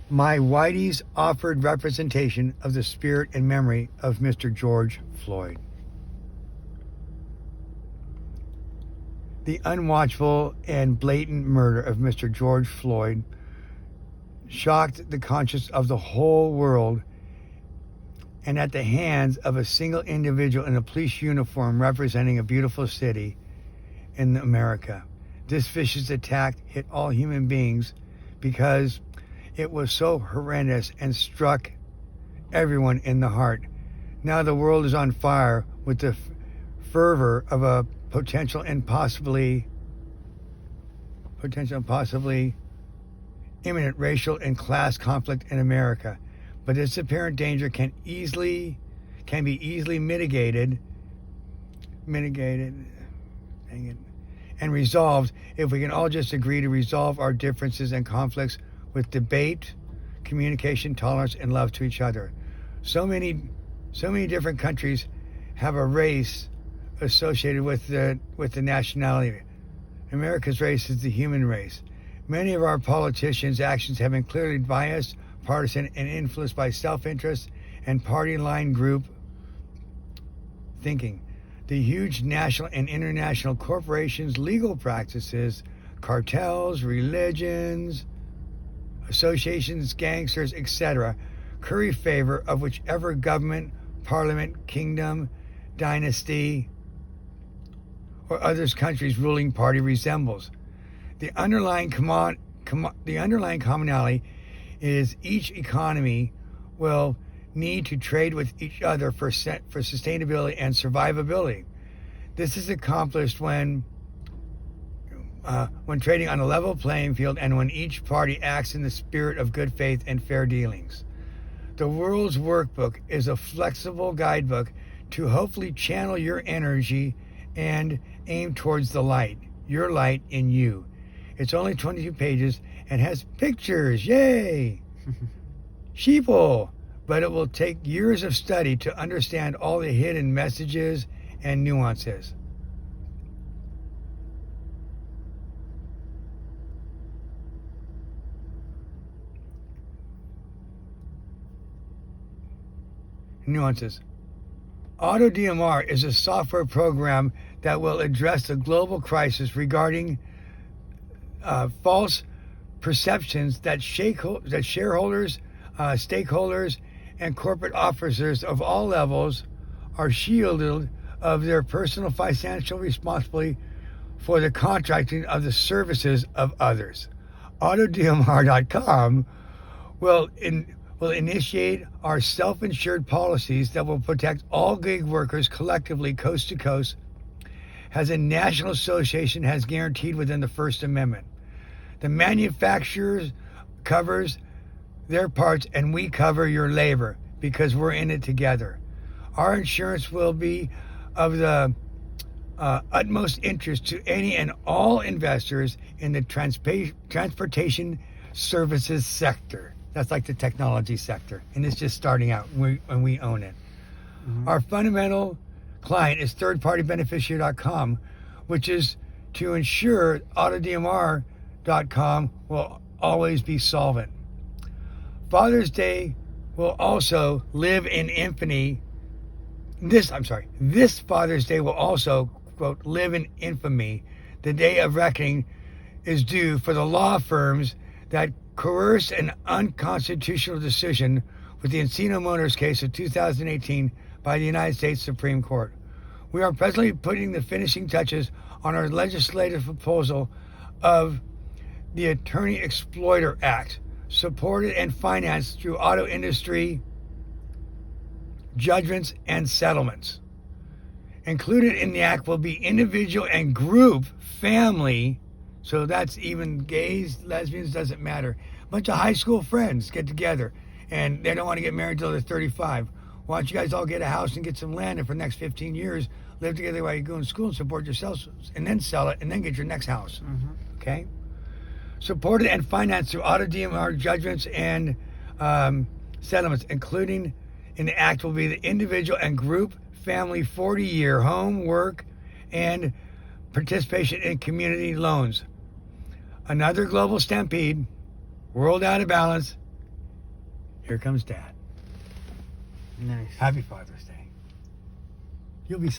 My Whitey's offered representation of the spirit and memory of Mr. George Floyd. The unwatchful and blatant murder of Mr. George Floyd shocked the conscience of the whole world, and at the hands of a single individual in a police uniform representing a beautiful city in America. This vicious attack hit all human beings because it was so horrendous and struck everyone in the heart. Now the world is on fire with the fervor of a potential and possibly imminent racial and class conflict in America. But this apparent danger can be easily mitigated and resolved if we can all just agree to resolve our differences and conflicts with debate, communication, tolerance, and love to each other. So many different countries have a race associated with the nationality. America's race is the human race. Many of our politicians' actions have been clearly biased, partisan, and influenced by self-interest and party line group thinking. The huge national and international corporations, legal practices, cartels, religions, associations, gangsters, etc., curry favor of whichever government, parliament, kingdom, dynasty, or others country's ruling party resembles. The underlying commonality is each economy will need to trade with each other for sustainability and survivability. This is accomplished when trading on a level playing field and when each party acts in the spirit of good faith and fair dealings. The World's Workbook is a flexible guidebook to hopefully channel your energy and aim towards the light, your light in you. It's only 22 pages and has pictures, yay! Sheeple! But it will take years of study to understand all the hidden messages and nuances. AutoDMR is a software program that will address the global crisis regarding false perceptions that shareholders, stakeholders, and corporate officers of all levels are shielded of their personal financial responsibility for the contracting of the services of others. AutoDMR.com will initiate our self-insured policies that will protect all gig workers collectively coast to coast, as a national association has guaranteed within the First Amendment. The manufacturer covers their parts and we cover your labor because we're in it together. Our insurance will be of the utmost interest to any and all investors in the transportation services sector. That's like the technology sector, and it's just starting out when we own it. Mm-hmm. Our fundamental client is thirdpartybeneficiary.com, which is to ensure AutoDMR.com will always be solvent. Father's Day will also live in infamy. This Father's Day will also, quote, live in infamy. The day of reckoning is due for the law firms that coerced an unconstitutional decision with the Encino Motors case of 2018 by the United States Supreme Court. We are presently putting the finishing touches on our legislative proposal of the Attorney Exploiter Act, supported and financed through auto industry judgments and settlements. Included in the act will be individual and group family. So that's even gays, lesbians, doesn't matter. A bunch of high school friends get together and they don't want to get married till they're 35. Why don't you guys all get a house and get some land and for the next 15 years live together while you go to school and support yourselves and then sell it and then get your next house. Mm-hmm. Okay? Supported and financed through AutoDMR judgments and settlements, including in the act will be the individual and group family 40-year home, work, and participation in community loans. Another global stampede, world out of balance, Here comes Dad. Nice. Happy Father's Day. You'll be